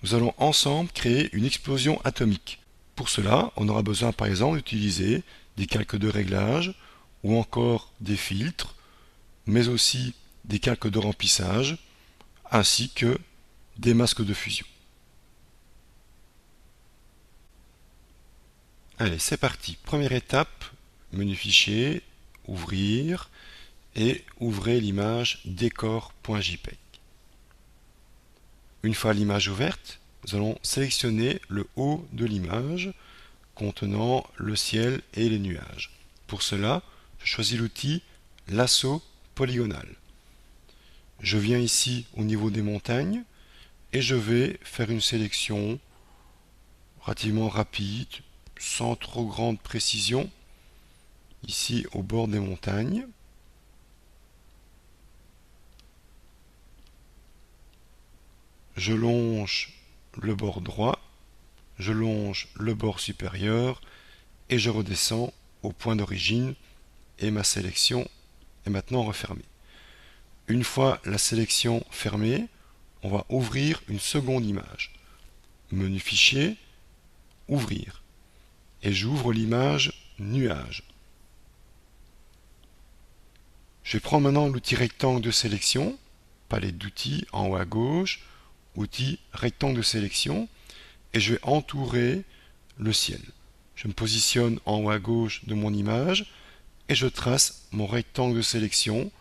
nous allons ensemble créer une explosion atomique. Pour cela, on aura besoin par exemple d'utiliser des calques de réglage ou encore des filtres, mais aussi des calques de remplissage, ainsi que des masques de fusion. Allez, c'est parti. Première étape, menu fichier, ouvrir et ouvrez l'image décor.jpg. Une fois l'image ouverte, nous allons sélectionner le haut de l'image contenant le ciel et les nuages. Pour cela, je choisis l'outil lasso polygonal. Je viens ici au niveau des montagnes et je vais faire une sélection relativement rapide, sans trop grande précision, ici au bord des montagnes. Je longe le bord droit, je longe le bord supérieur et je redescends au point d'origine et ma sélection est maintenant refermée. Une fois la sélection fermée, on va ouvrir une seconde image. Menu fichier, ouvrir. Et j'ouvre l'image nuage. Je prends maintenant l'outil rectangle de sélection, palette d'outils en haut à gauche, outil rectangle de sélection, et je vais entourer le ciel. Je me positionne en haut à gauche de mon image et je trace mon rectangle de sélection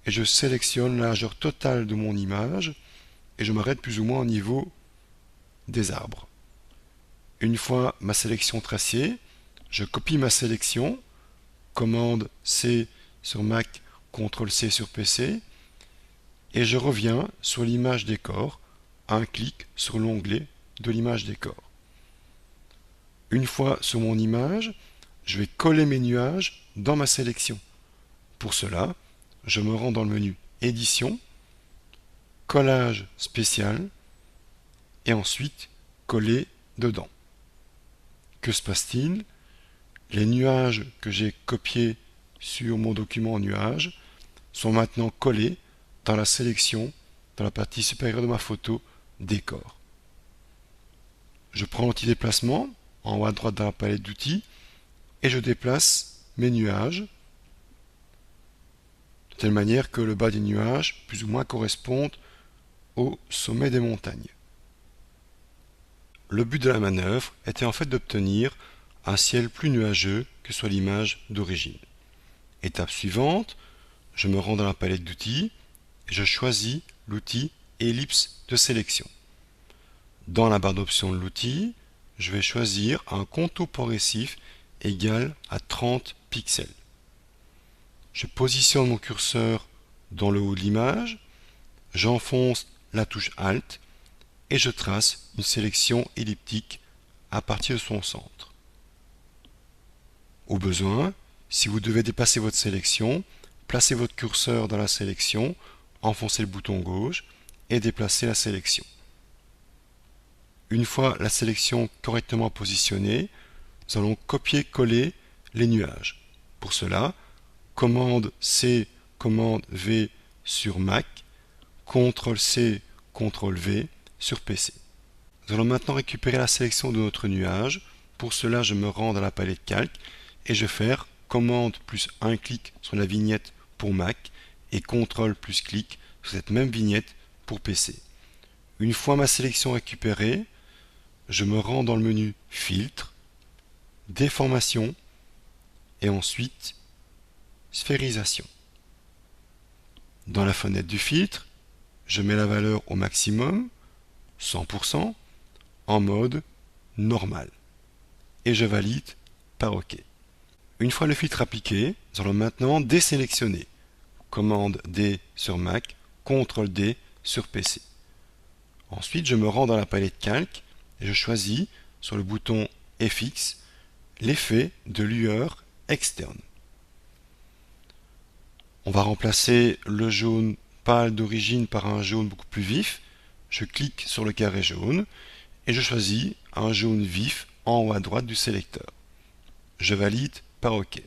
et je sélectionne la largeur totale de mon image et je m'arrête plus ou moins au niveau des arbres. Une fois ma sélection tracée, je copie ma sélection, commande C sur Mac, CTRL C sur PC, et je reviens sur l'image décor, un clic sur l'onglet de l'image décor. Une fois sur mon image, je vais coller mes nuages dans ma sélection. Pour cela, je me rends dans le menu Édition, Collage spécial, et ensuite Coller dedans. Que se passe-t-il? Les nuages que j'ai copiés sur mon document nuage sont maintenant collés dans la sélection, dans la partie supérieure de ma photo, décor. Je prends l'outil déplacement, en haut à droite dans la palette d'outils, et je déplace mes nuages, de telle manière que le bas des nuages, plus ou moins, corresponde au sommet des montagnes. Le but de la manœuvre était en fait d'obtenir un ciel plus nuageux que sur l'image d'origine. Étape suivante, je me rends dans la palette d'outils et je choisis l'outil ellipse de sélection. Dans la barre d'options de l'outil, je vais choisir un contour progressif égal à 30 pixels. Je positionne mon curseur dans le haut de l'image, j'enfonce la touche Alt et je trace une sélection elliptique à partir de son centre. Au besoin, si vous devez dépasser votre sélection, placez votre curseur dans la sélection, enfoncez le bouton gauche et déplacez la sélection. Une fois la sélection correctement positionnée, nous allons copier-coller les nuages. Pour cela, commande C, commande V sur Mac, CTRL C, CTRL V sur PC. Nous allons maintenant récupérer la sélection de notre nuage. Pour cela, je me rends dans la palette calque et je vais faire commande plus un clic sur la vignette pour Mac et CTRL plus clic sur cette même vignette pour PC. Une fois ma sélection récupérée, je me rends dans le menu Filtre, Déformation et ensuite Sphérisation. Dans la fenêtre du filtre, je mets la valeur au maximum, 100%, en mode normal. Et je valide par OK. Une fois le filtre appliqué, nous allons maintenant désélectionner. Commande D sur Mac, CTRL D sur PC. Ensuite, je me rends dans la palette calque et je choisis sur le bouton FX l'effet de lueur externe. On va remplacer le jaune pâle d'origine par un jaune beaucoup plus vif. Je clique sur le carré jaune et je choisis un jaune vif en haut à droite du sélecteur. Je valide par OK.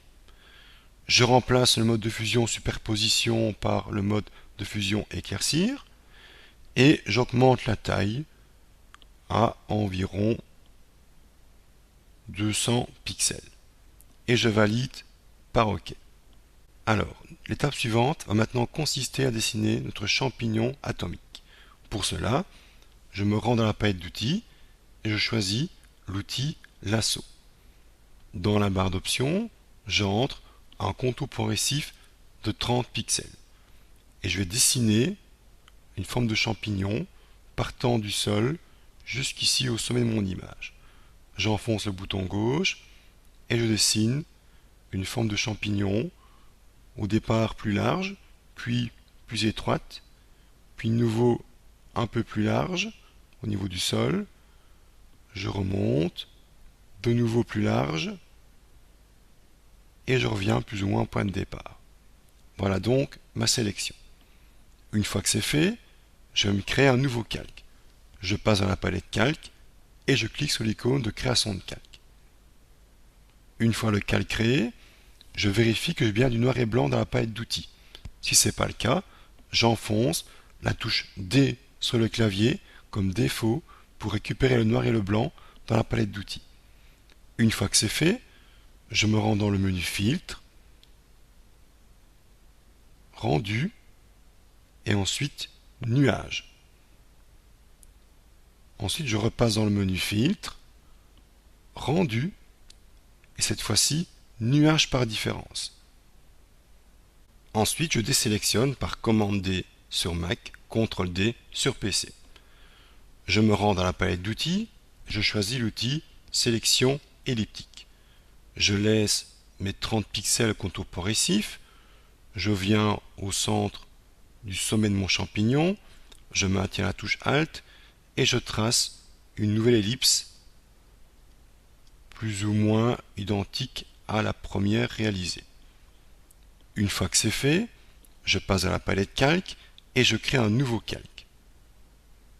Je remplace le mode de fusion superposition par le mode de fusion éclaircir et j'augmente la taille à environ 200 pixels. Et je valide par OK. Alors, l'étape suivante va maintenant consister à dessiner notre champignon atomique. Pour cela, je me rends dans la palette d'outils et je choisis l'outil Lasso. Dans la barre d'options, j'entre un contour progressif de 30 pixels. Et je vais dessiner une forme de champignon partant du sol jusqu'ici au sommet de mon image. J'enfonce le bouton gauche et je dessine une forme de champignon au départ plus large, puis plus étroite, puis de nouveau un peu plus large au niveau du sol. Je remonte, de nouveau plus large, et je reviens plus ou moins au point de départ. Voilà donc ma sélection. Une fois que c'est fait, je vais me créer un nouveau calque. Je passe dans la palette calque et je clique sur l'icône de création de calque. Une fois le calque créé, je vérifie que j'ai bien du noir et blanc dans la palette d'outils. Si ce n'est pas le cas, j'enfonce la touche D sur le clavier comme défaut pour récupérer le noir et le blanc dans la palette d'outils. Une fois que c'est fait, je me rends dans le menu Filtre, Rendu et ensuite Nuage. Ensuite, je repasse dans le menu Filtre, Rendu et cette fois-ci Nuage par différence. Ensuite, je désélectionne par commande D sur Mac, CTRL D sur PC. Je me rends dans la palette d'outils, je choisis l'outil Sélection elliptique. Je laisse mes 30 pixels contour progressif, je viens au centre du sommet de mon champignon, je maintiens la touche Alt et je trace une nouvelle ellipse plus ou moins identique à la première réalisée. Une fois que c'est fait, je passe à la palette calque et je crée un nouveau calque.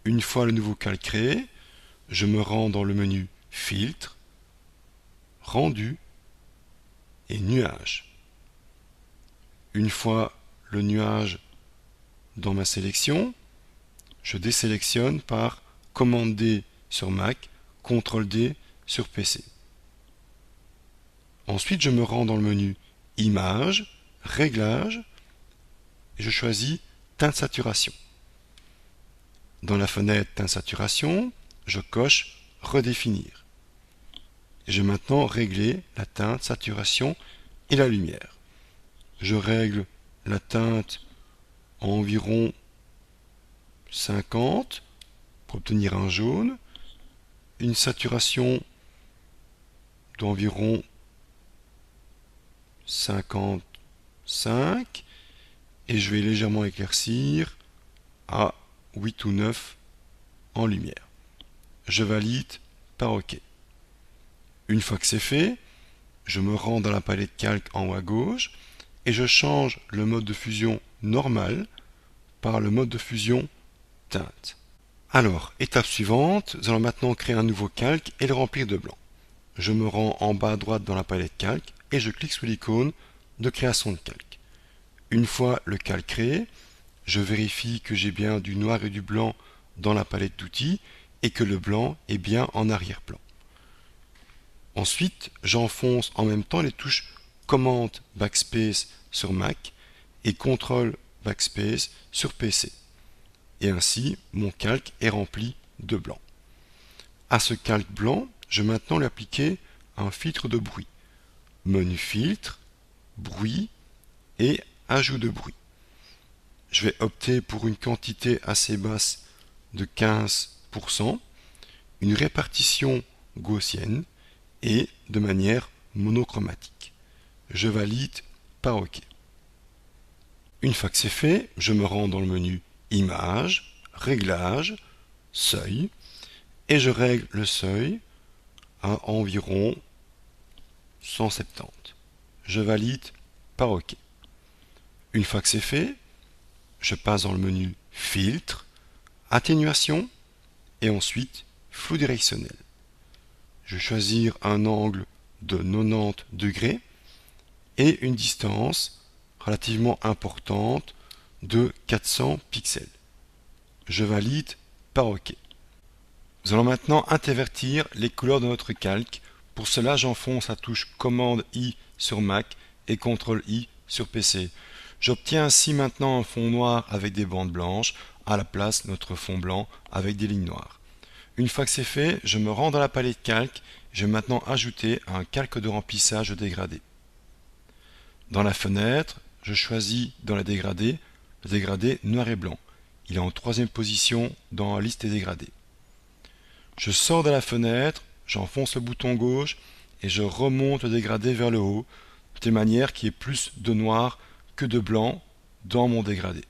Une fois le nouveau calque créé, je me rends dans le menu Filtre, Rendu et Nuage. Une fois le nuage dans ma sélection, je désélectionne par commande D sur Mac, CTRL D sur PC. Ensuite, je me rends dans le menu Images, Réglages et je choisis Teinte saturation. Dans la fenêtre Teinte saturation, je coche Redéfinir. Je vais maintenant régler la teinte, saturation et la lumière. Je règle la teinte à environ 50 pour obtenir un jaune, une saturation d'environ 55 et je vais légèrement éclaircir à 8 ou 9 en lumière. Je valide par OK. Une fois que c'est fait, je me rends dans la palette calque en haut à gauche et je change le mode de fusion normal par le mode de fusion teinte. Alors, étape suivante, nous allons maintenant créer un nouveau calque et le remplir de blanc. Je me rends en bas à droite dans la palette calque et je clique sur l'icône de création de calque. Une fois le calque créé, je vérifie que j'ai bien du noir et du blanc dans la palette d'outils et que le blanc est bien en arrière-plan. Ensuite, j'enfonce en même temps les touches Commande Backspace sur Mac et CTRL Backspace sur PC. Et ainsi, mon calque est rempli de blanc. À ce calque blanc, je vais maintenant lui appliquer un filtre de bruit. Menu Filtre, Bruit et Ajout de bruit. Je vais opter pour une quantité assez basse de 15%, une répartition gaussienne et de manière monochromatique. Je valide par OK. Une fois que c'est fait, je me rends dans le menu Images, Réglages, Seuil et je règle le seuil à environ 170. Je valide par OK. Une fois que c'est fait, je passe dans le menu Filtre, Atténuation et ensuite Flou directionnel. Je vais choisir un angle de 90 degrés et une distance relativement importante de 400 pixels. Je valide par OK. Nous allons maintenant intervertir les couleurs de notre calque. Pour cela, j'enfonce la touche Commande I sur Mac et CTRL I sur PC. J'obtiens ainsi maintenant un fond noir avec des bandes blanches, à la place de notre fond blanc avec des lignes noires. Une fois que c'est fait, je me rends dans la palette calque. Je vais maintenant ajouter un calque de remplissage dégradé. Dans la fenêtre, je choisis dans le dégradé noir et blanc. Il est en troisième position dans la liste des dégradés. Je sors de la fenêtre, j'enfonce le bouton gauche et je remonte le dégradé vers le haut, de telle manière qu'il y ait plus de noir que de blanc dans mon dégradé.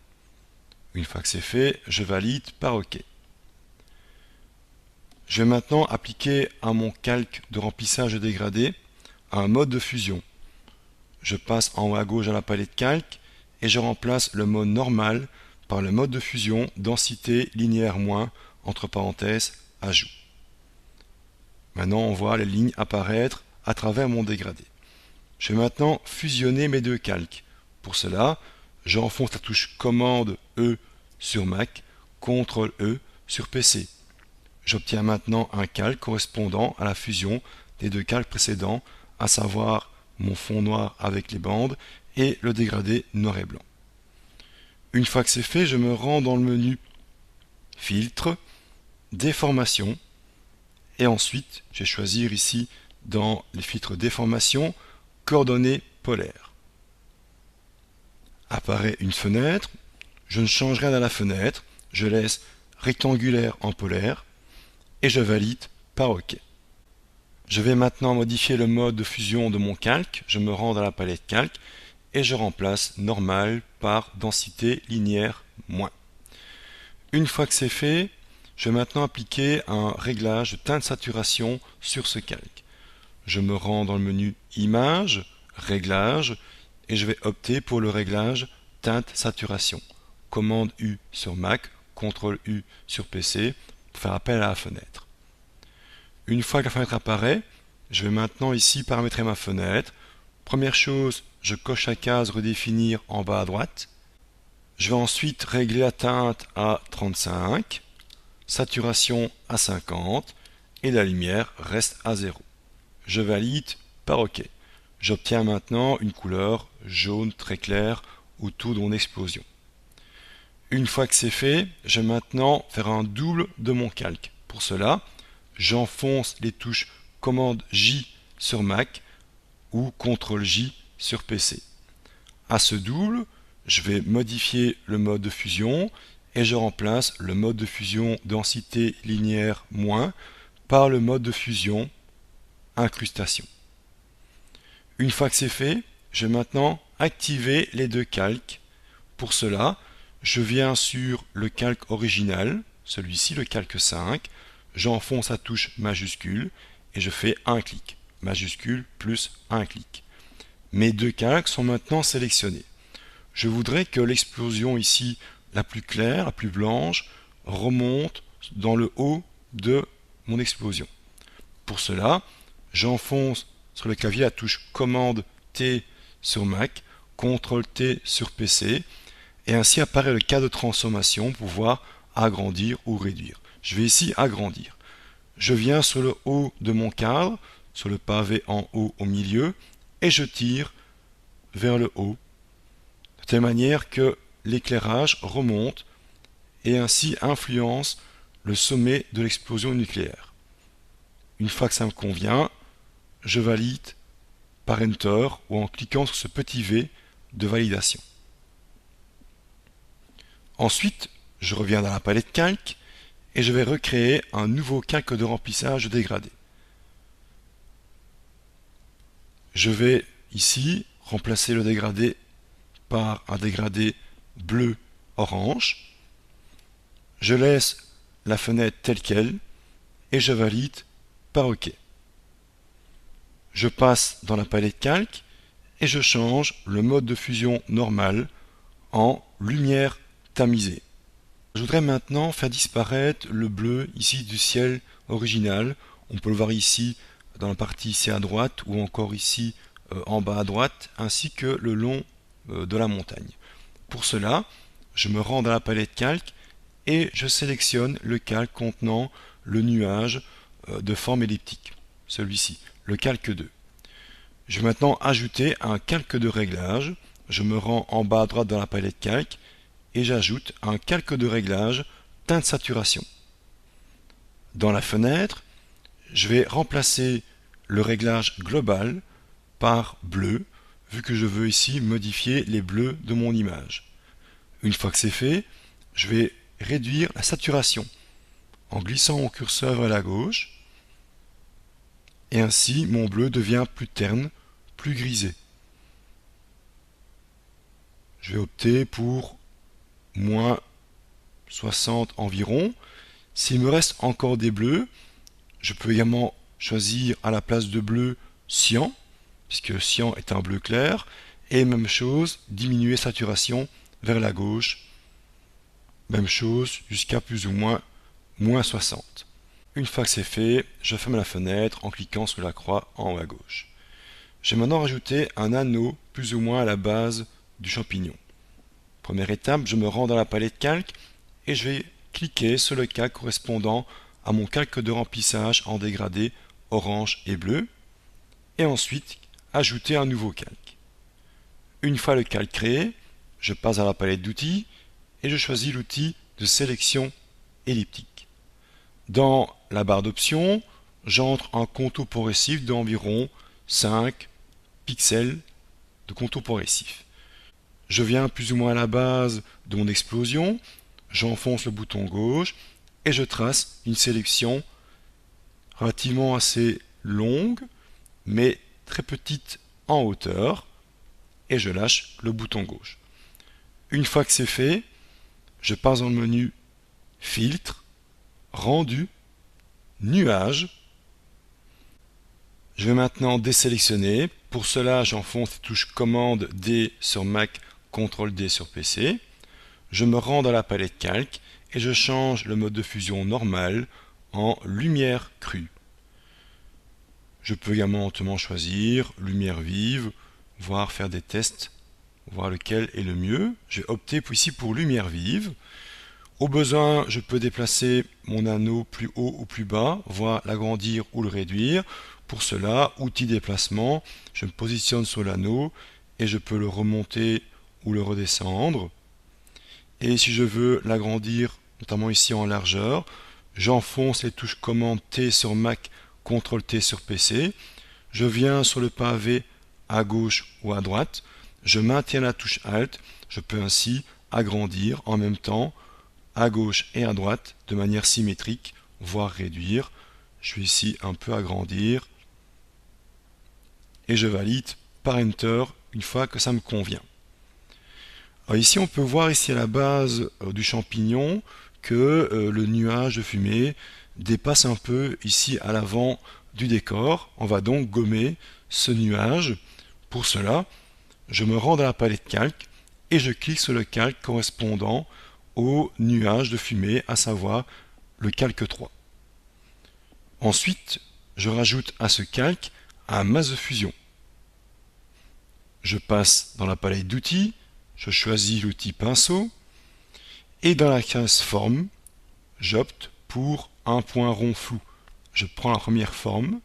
Une fois que c'est fait, je valide par OK. Je vais maintenant appliquer à mon calque de remplissage dégradé un mode de fusion. Je passe en haut à gauche à la palette calque et je remplace le mode normal par le mode de fusion densité linéaire moins entre parenthèses ajout. Maintenant on voit les lignes apparaître à travers mon dégradé. Je vais maintenant fusionner mes deux calques. Pour cela, j'enfonce la touche Commande E sur Mac, CTRL E sur PC. J'obtiens maintenant un calque correspondant à la fusion des deux calques précédents, à savoir mon fond noir avec les bandes et le dégradé noir et blanc. Une fois que c'est fait, je me rends dans le menu Filtre, Déformation, et ensuite je vais choisir ici dans les filtres Déformation, Coordonnées polaires. Apparaît une fenêtre, je ne change rien à la fenêtre, je laisse rectangulaire en polaire et je valide par OK. Je vais maintenant modifier le mode de fusion de mon calque, je me rends dans la palette calque et je remplace normal par densité linéaire moins. Une fois que c'est fait, je vais maintenant appliquer un réglage de teinte saturation sur ce calque. Je me rends dans le menu Images, Réglages et je vais opter pour le réglage teinte saturation. Commande U sur Mac, CTRL U sur PC pour faire appel à la fenêtre. Une fois que la fenêtre apparaît, je vais maintenant ici paramétrer ma fenêtre. Première chose, je coche la case redéfinir en bas à droite. Je vais ensuite régler la teinte à 35, saturation à 50 et la lumière reste à 0. Je valide par OK. J'obtiens maintenant une couleur jaune très claire autour de mon explosion. Une fois que c'est fait, je vais maintenant faire un double de mon calque. Pour cela, j'enfonce les touches Commande J sur Mac ou CTRL J sur PC. À ce double, je vais modifier le mode de fusion et je remplace le mode de fusion densité linéaire moins par le mode de fusion incrustation. Une fois que c'est fait, je vais maintenant activer les deux calques. Pour cela, je viens sur le calque original, celui-ci, le calque 5, j'enfonce la touche majuscule et je fais un clic, majuscule plus un clic. Mes deux calques sont maintenant sélectionnés. Je voudrais que l'explosion ici, la plus claire, la plus blanche, remonte dans le haut de mon explosion. Pour cela, j'enfonce sur le clavier la touche Commande T sur Mac, CTRL T sur PC, et ainsi apparaît le cadre de transformation pour pouvoir agrandir ou réduire. Je vais ici agrandir. Je viens sur le haut de mon cadre, sur le pavé en haut au milieu, et je tire vers le haut, de telle manière que l'éclairage remonte et ainsi influence le sommet de l'explosion nucléaire. Une fois que ça me convient, je valide par Enter ou en cliquant sur ce petit V de validation. Ensuite, je reviens dans la palette calque et je vais recréer un nouveau calque de remplissage dégradé. Je vais ici remplacer le dégradé par un dégradé bleu-orange. Je laisse la fenêtre telle qu'elle et je valide par OK. Je passe dans la palette calque et je change le mode de fusion normal en lumière tamisée. Je voudrais maintenant faire disparaître le bleu ici du ciel original. On peut le voir ici dans la partie ici à droite ou encore ici en bas à droite, ainsi que le long de la montagne. Pour cela, je me rends dans la palette calque et je sélectionne le calque contenant le nuage de forme elliptique, celui-ci, le calque 2. Je vais maintenant ajouter un calque de réglage. Je me rends en bas à droite dans la palette calque et j'ajoute un calque de réglage teinte saturation. Dans la fenêtre, je vais remplacer le réglage global par bleu, vu que je veux ici modifier les bleus de mon image. Une fois que c'est fait, je vais réduire la saturation en glissant mon curseur vers la gauche, et ainsi mon bleu devient plus terne, plus grisé. Je vais opter pour moins 60 environ. S'il me reste encore des bleus, je peux également choisir à la place de bleu cyan, puisque cyan est un bleu clair, et même chose, diminuer saturation vers la gauche, même chose jusqu'à plus ou moins moins 60. Une fois que c'est fait, je ferme la fenêtre en cliquant sur la croix en haut à gauche. Je vais maintenant rajouter un anneau plus ou moins à la base du champignon. Première étape, je me rends dans la palette calque et je vais cliquer sur le calque correspondant à mon calque de remplissage en dégradé orange et bleu, et ensuite ajouter un nouveau calque. Une fois le calque créé, je passe à la palette d'outils et je choisis l'outil de sélection elliptique. Dans la barre d'options, j'entre un contour progressif d'environ 5 pixels de contour progressif. Je viens plus ou moins à la base de mon explosion, j'enfonce le bouton gauche et je trace une sélection relativement assez longue, mais très petite en hauteur, et je lâche le bouton gauche. Une fois que c'est fait, je passe dans le menu Filtre, Rendu, Nuage. Je vais maintenant désélectionner. Pour cela, j'enfonce la touche Commande D sur Mac, CTRL D sur PC. Je me rends dans la palette calque et je change le mode de fusion normal en lumière crue. Je peux également choisir lumière vive, voire faire des tests, voir lequel est le mieux. Je vais opter ici pour lumière vive. Au besoin, je peux déplacer mon anneau plus haut ou plus bas, voire l'agrandir ou le réduire. Pour cela, outil déplacement, je me positionne sur l'anneau et je peux le remonter ou le redescendre. Et si je veux l'agrandir, notamment ici en largeur, j'enfonce les touches commande T sur Mac, CTRL T sur PC. Je viens sur le pavé à gauche ou à droite. Je maintiens la touche Alt. Je peux ainsi agrandir en même temps à gauche et à droite de manière symétrique, voire réduire. Je vais ici un peu agrandir et je valide par Enter une fois que ça me convient. Alors ici on peut voir ici à la base du champignon que le nuage de fumée dépasse un peu ici à l'avant du décor. On va donc gommer ce nuage. Pour cela, je me rends dans la palette calque et je clique sur le calque correspondant au nuage de fumée, à savoir le calque 3. Ensuite, je rajoute à ce calque un masque de fusion. Je passe dans la palette d'outils, je choisis l'outil pinceau, et dans la case forme, j'opte pour un point rond flou. Je prends la première forme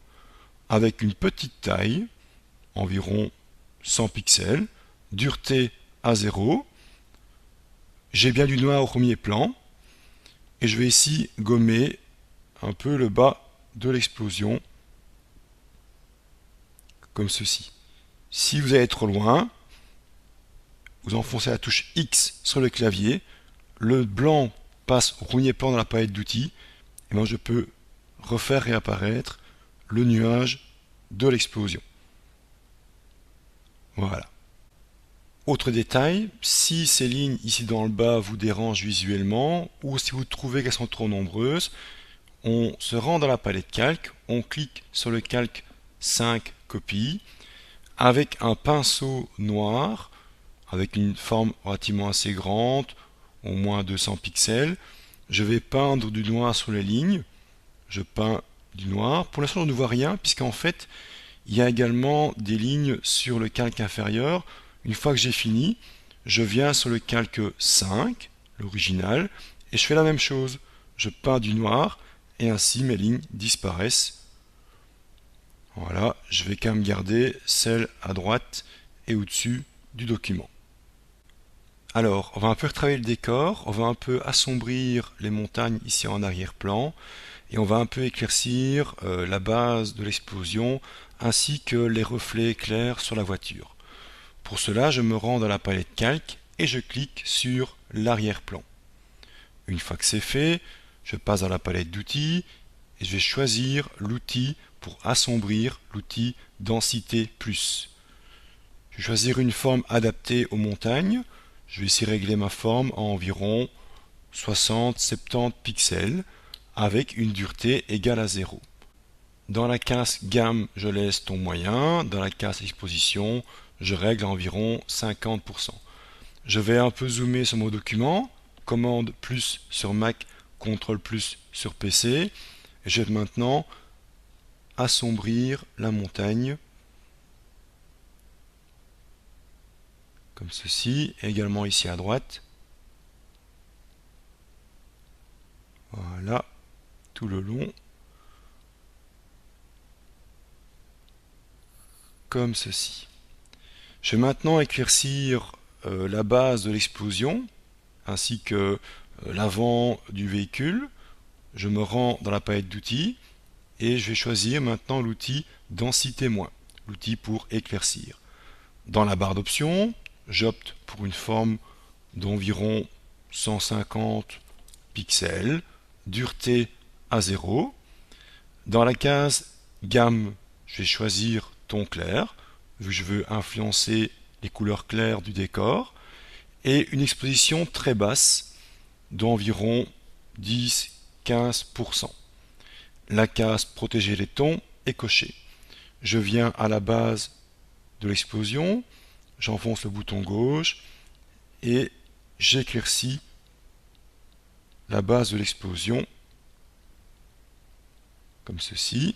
avec une petite taille, environ 100 pixels, dureté à 0. J'ai bien du noir au premier plan et je vais ici gommer un peu le bas de l'explosion comme ceci. Si vous allez trop loin, vous enfoncez la touche X sur le clavier, le blanc passe au premier plan dans la palette d'outils et moi je peux refaire réapparaître le nuage de l'explosion. Voilà. Autre détail, si ces lignes ici dans le bas vous dérangent visuellement ou si vous trouvez qu'elles sont trop nombreuses, on se rend dans la palette calque, on clique sur le calque 5 copies avec un pinceau noir avec une forme relativement assez grande, au moins 200 pixels. Je vais peindre du noir sur les lignes, je peins du noir. Pour l'instant, je ne vois rien puisqu'en fait, il y a également des lignes sur le calque inférieur. Une fois que j'ai fini, je viens sur le calque 5, l'original, et je fais la même chose. Je peins du noir et ainsi mes lignes disparaissent. Voilà, je vais quand même garder celle à droite et au-dessus du document. Alors, on va un peu retravailler le décor, on va un peu assombrir les montagnes ici en arrière-plan, et on va un peu éclaircir la base de l'explosion, ainsi que les reflets clairs sur la voiture. Pour cela, je me rends dans la palette calque et je clique sur l'arrière-plan. Une fois que c'est fait, je passe dans la palette d'outils et je vais choisir l'outil pour assombrir, l'outil densité plus. Je vais choisir une forme adaptée aux montagnes. Je vais ici régler ma forme à environ 60-70 pixels avec une dureté égale à 0. Dans la case gamme, je laisse ton moyen. Dans la case exposition, je règle à environ 50%. Je vais un peu zoomer sur mon document. Commande plus sur Mac, CTRL plus sur PC. Et je vais maintenant assombrir la montagne comme ceci, et également ici à droite. Voilà, tout le long. Comme ceci. Je vais maintenant éclaircir la base de l'explosion, ainsi que l'avant du véhicule. Je me rends dans la palette d'outils, et je vais choisir maintenant l'outil densité moins, l'outil pour éclaircir. Dans la barre d'options, j'opte pour une forme d'environ 150 pixels, dureté à 0. Dans la case gamme, je vais choisir ton clair, vu que je veux influencer les couleurs claires du décor, et une exposition très basse d'environ 10-15%. La case protéger les tons est cochée. Je viens à la base de l'explosion, j'enfonce le bouton gauche et j'éclaircis la base de l'explosion comme ceci.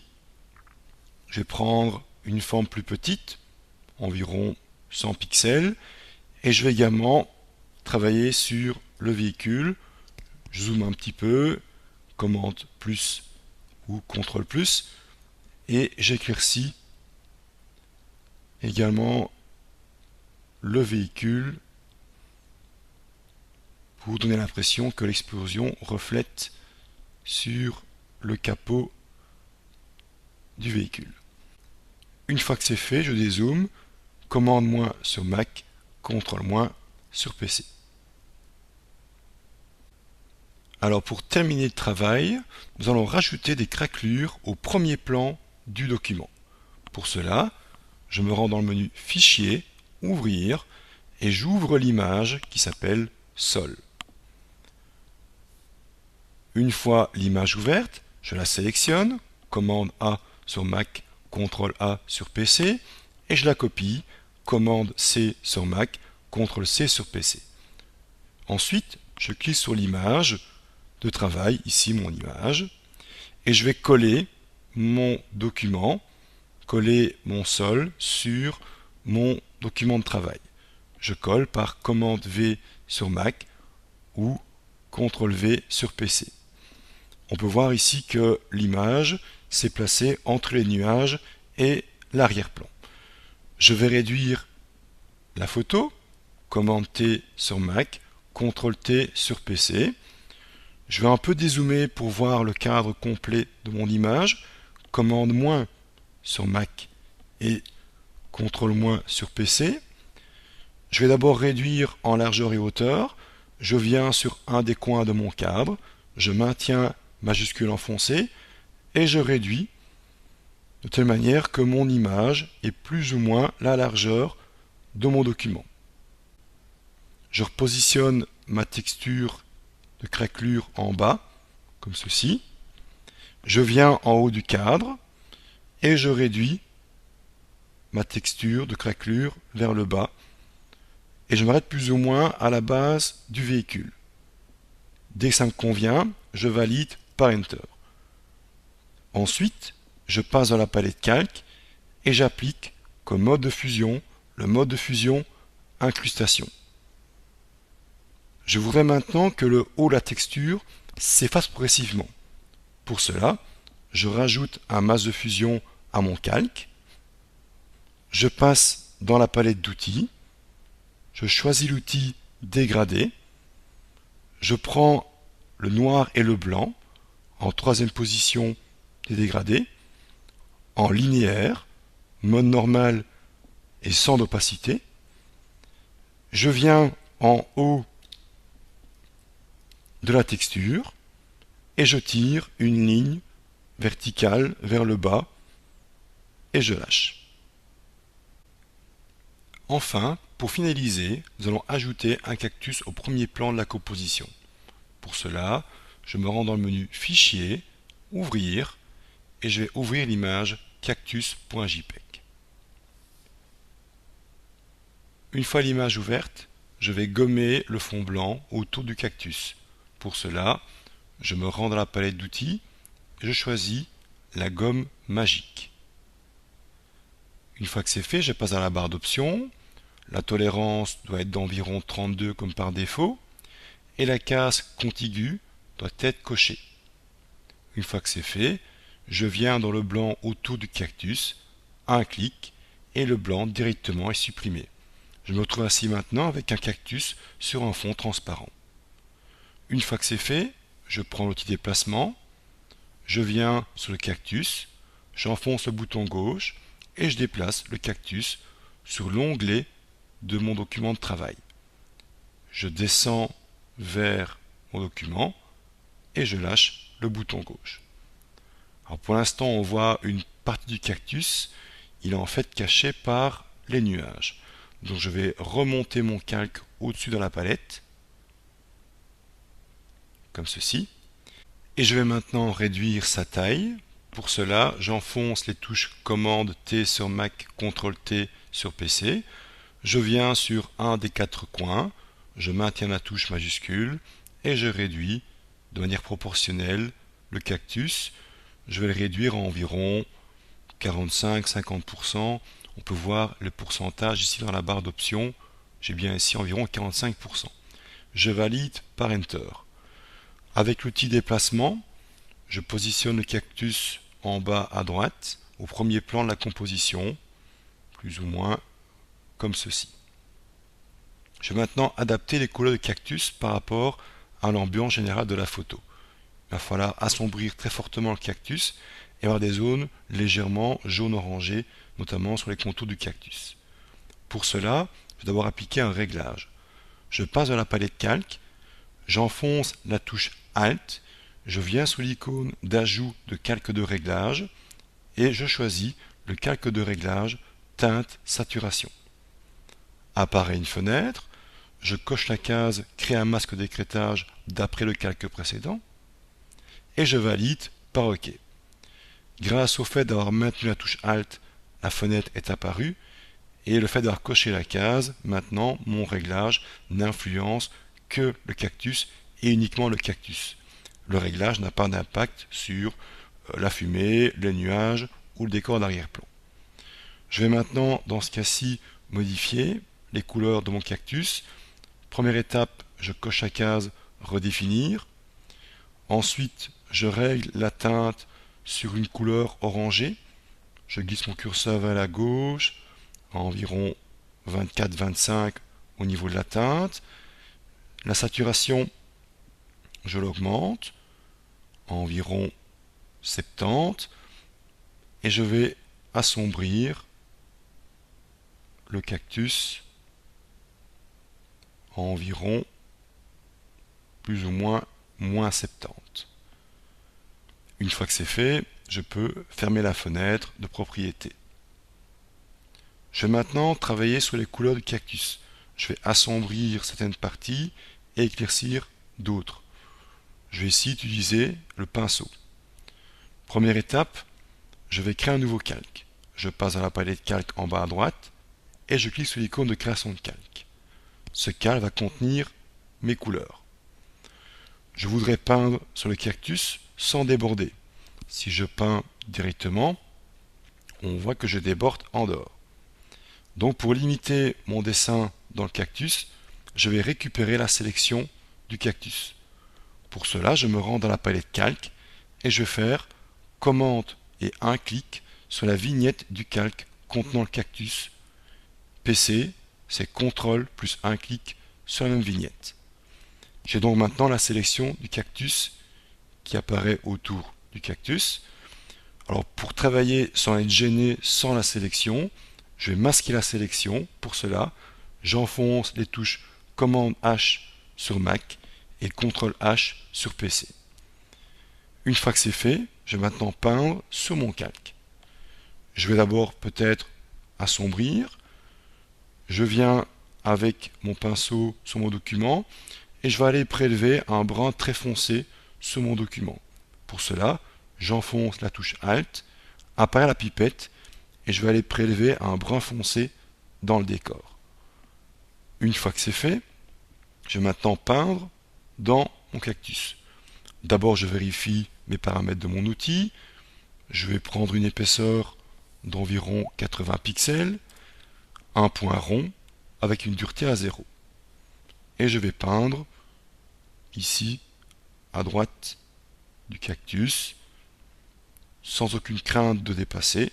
Je vais prendre une forme plus petite, environ 100 pixels, et je vais également travailler sur le véhicule. Je zoome un petit peu, commande plus ou CTRL plus, et j'éclaircis également le véhicule pour donner l'impression que l'explosion reflète sur le capot du véhicule. Une fois que c'est fait, je dézoome, commande moins sur Mac, CTRL moins sur PC. Alors pour terminer le travail, nous allons rajouter des craquelures au premier plan du document. Pour cela, je me rends dans le menu Fichier, Ouvrir, et j'ouvre l'image qui s'appelle Sol. Une fois l'image ouverte, je la sélectionne, commande A sur Mac, CTRL A sur PC, et je la copie, commande C sur Mac, CTRL C sur PC. Ensuite, je clique sur l'image de travail, ici mon image, et je vais coller mon document, coller mon sol sur mon document de travail. Je colle par commande V sur Mac ou CTRL V sur PC. On peut voir ici que l'image s'est placée entre les nuages et l'arrière-plan. Je vais réduire la photo, commande T sur Mac, CTRL T sur PC. Je vais un peu dézoomer pour voir le cadre complet de mon image, commande moins sur Mac et CTRL moins sur PC. Je vais d'abord réduire en largeur et hauteur. Je viens sur un des coins de mon cadre, je maintiens majuscule enfoncée et je réduis de telle manière que mon image ait plus ou moins la largeur de mon document. Je repositionne ma texture de craquelure en bas, comme ceci. Je viens en haut du cadre et je réduis ma texture de craquelure vers le bas et je m'arrête plus ou moins à la base du véhicule. Dès que ça me convient, je valide par Enter. Ensuite, je passe dans la palette calque et j'applique comme mode de fusion le mode de fusion incrustation. Je voudrais maintenant que le haut de la texture s'efface progressivement. Pour cela, je rajoute un masque de fusion à mon calque. Je passe dans la palette d'outils. Je choisis l'outil dégradé. Je prends le noir et le blanc en troisième position des dégradés, en linéaire, mode normal et sans opacité. Je viens en haut de la texture et je tire une ligne verticale vers le bas et je lâche. Enfin, pour finaliser, nous allons ajouter un cactus au premier plan de la composition. Pour cela, je me rends dans le menu Fichier, Ouvrir, et je vais ouvrir l'image cactus.jpg. Une fois l'image ouverte, je vais gommer le fond blanc autour du cactus. Pour cela, je me rends dans la palette d'outils et je choisis la gomme magique. Une fois que c'est fait, je passe à la barre d'options. La tolérance doit être d'environ 32 comme par défaut et la case contiguë doit être cochée. Une fois que c'est fait, je viens dans le blanc autour du cactus, un clic et le blanc directement est supprimé. Je me retrouve ainsi maintenant avec un cactus sur un fond transparent. Une fois que c'est fait, je prends l'outil déplacement, je viens sur le cactus, j'enfonce le bouton gauche et je déplace le cactus sur l'onglet de mon document de travail. Je descends vers mon document et je lâche le bouton gauche. Alors pour l'instant, on voit une partie du cactus, il est en fait caché par les nuages. Donc je vais remonter mon calque au-dessus de la palette, comme ceci. Et je vais maintenant réduire sa taille. Pour cela, j'enfonce les touches commande T sur Mac, CTRL T sur PC. Je viens sur un des quatre coins, je maintiens la touche majuscule et je réduis de manière proportionnelle le cactus. Je vais le réduire à environ 45-50%. On peut voir le pourcentage ici dans la barre d'options. J'ai bien ici environ 45%. Je valide par Enter. Avec l'outil déplacement, je positionne le cactus en bas à droite, au premier plan de la composition, plus ou moins comme ceci. Je vais maintenant adapter les couleurs de cactus par rapport à l'ambiance générale de la photo. Il va falloir assombrir très fortement le cactus et avoir des zones légèrement jaune-orangé, notamment sur les contours du cactus. Pour cela, je vais d'abord appliquer un réglage. Je passe dans la palette calque, j'enfonce la touche Alt, je viens sous l'icône d'ajout de calque de réglage et je choisis le calque de réglage teinte saturation. Apparaît une fenêtre, je coche la case créer un masque d'écrêtage d'après le calque précédent et je valide par OK. Grâce au fait d'avoir maintenu la touche Alt, la fenêtre est apparue et le fait d'avoir coché la case, maintenant mon réglage n'influence que le cactus et uniquement le cactus. Le réglage n'a pas d'impact sur la fumée, les nuages ou le décor d'arrière-plan. Je vais maintenant, dans ce cas-ci, modifier les couleurs de mon cactus. Première étape, je coche la case redéfinir. Ensuite, je règle la teinte sur une couleur orangée. Je glisse mon curseur vers la gauche, à environ 24-25 au niveau de la teinte. La saturation, je l'augmente à environ 70 et je vais assombrir le cactus à environ plus ou moins moins 70. Une fois que c'est fait, je peux fermer la fenêtre de propriété. Je vais maintenant travailler sur les couleurs du cactus. Je vais assombrir certaines parties et éclaircir d'autres. Je vais ici utiliser le pinceau. Première étape, je vais créer un nouveau calque. Je passe dans la palette calque en bas à droite et je clique sur l'icône de création de calque. Ce calque va contenir mes couleurs. Je voudrais peindre sur le cactus sans déborder. Si je peins directement, on voit que je déborde en dehors. Donc pour limiter mon dessin dans le cactus, je vais récupérer la sélection du cactus. Pour cela, je me rends dans la palette calque et je vais faire commande et un clic sur la vignette du calque contenant le cactus. PC, c'est CTRL plus un clic sur la même vignette. J'ai donc maintenant la sélection du cactus qui apparaît autour du cactus. Alors pour travailler sans être gêné sans la sélection, je vais masquer la sélection. Pour cela, j'enfonce les touches commande H sur Mac et CTRL H sur PC. Une fois que c'est fait, je vais maintenant peindre sur mon calque. Je vais d'abord peut-être assombrir. Je viens avec mon pinceau sur mon document et je vais aller prélever un brun très foncé sur mon document. Pour cela, j'enfonce la touche Alt, apparaît la pipette et je vais aller prélever un brun foncé dans le décor. Une fois que c'est fait, je vais maintenant peindre dans mon cactus. D'abord, je vérifie mes paramètres de mon outil. Je vais prendre une épaisseur d'environ 80 pixels, un point rond avec une dureté à 0. Et je vais peindre ici à droite du cactus sans aucune crainte de dépasser.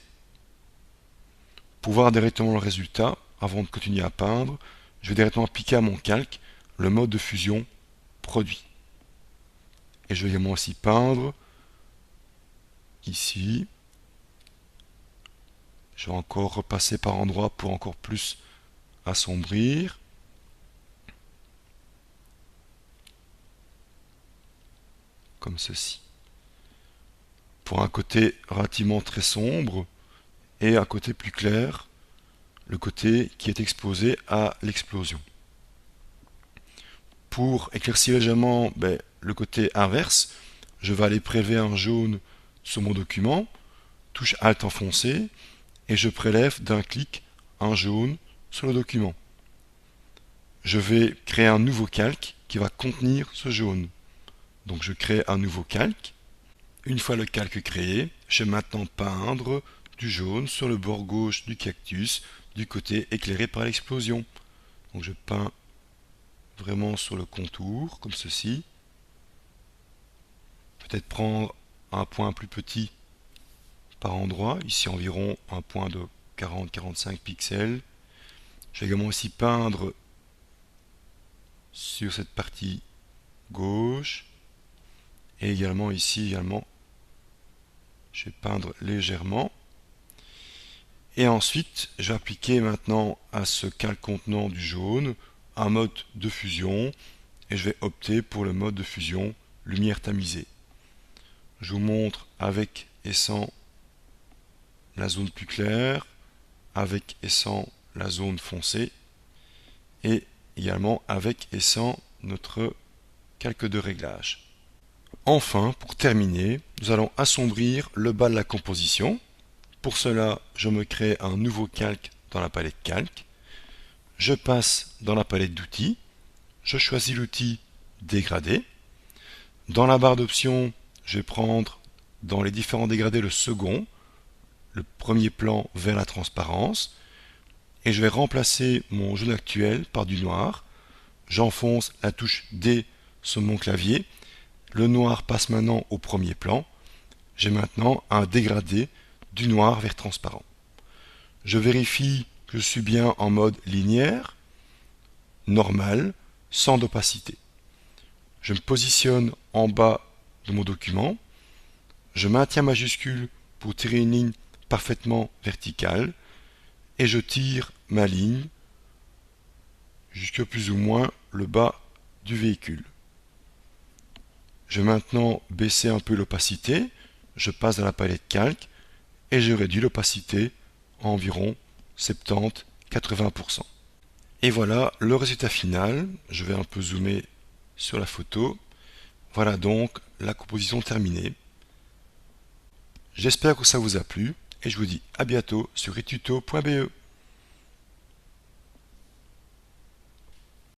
Pour voir directement le résultat, avant de continuer à peindre, je vais directement appliquer à mon calque le mode de fusion produit. Et je vais également aussi peindre ici. Je vais encore repasser par endroits pour encore plus assombrir. Comme ceci. Pour un côté relativement très sombre et un côté plus clair, le côté qui est exposé à l'explosion. Pour éclaircir légèrement le côté inverse, je vais aller prélever un jaune sur mon document, touche Alt enfoncé, et je prélève d'un clic un jaune sur le document. Je vais créer un nouveau calque qui va contenir ce jaune. Donc je crée un nouveau calque. Une fois le calque créé, je vais maintenant peindre du jaune sur le bord gauche du cactus, du côté éclairé par l'explosion. Donc je peins vraiment sur le contour, comme ceci. Peut-être prendre un point plus petit par endroit, ici environ un point de 40-45 pixels. Je vais également aussi peindre sur cette partie gauche. Et également ici, je vais peindre légèrement. Et ensuite, je vais appliquer maintenant à ce calque contenant du jaune un mode de fusion. Et je vais opter pour le mode de fusion lumière tamisée. Je vous montre avec et sans la zone plus claire, avec et sans la zone foncée, et également avec et sans notre calque de réglage. Enfin, pour terminer, nous allons assombrir le bas de la composition. Pour cela, je me crée un nouveau calque dans la palette calque. Je passe dans la palette d'outils. Je choisis l'outil dégradé. Dans la barre d'options, je vais prendre dans les différents dégradés le second, le premier plan vers la transparence. Et je vais remplacer mon jaune actuel par du noir. J'enfonce la touche D sur mon clavier. Le noir passe maintenant au premier plan. J'ai maintenant un dégradé du noir vers transparent. Je vérifie que je suis bien en mode linéaire, normal, sans d'opacité. Je me positionne en bas de mon document. Je maintiens majuscule pour tirer une ligne parfaitement verticale. Et je tire ma ligne jusqu'à plus ou moins le bas du véhicule. Je vais maintenant baisser un peu l'opacité. Je passe dans la palette calque et je réduis l'opacité à environ 70-80%. Et voilà le résultat final. Je vais un peu zoomer sur la photo. Voilà donc la composition terminée. J'espère que ça vous a plu et je vous dis à bientôt sur etuto.be.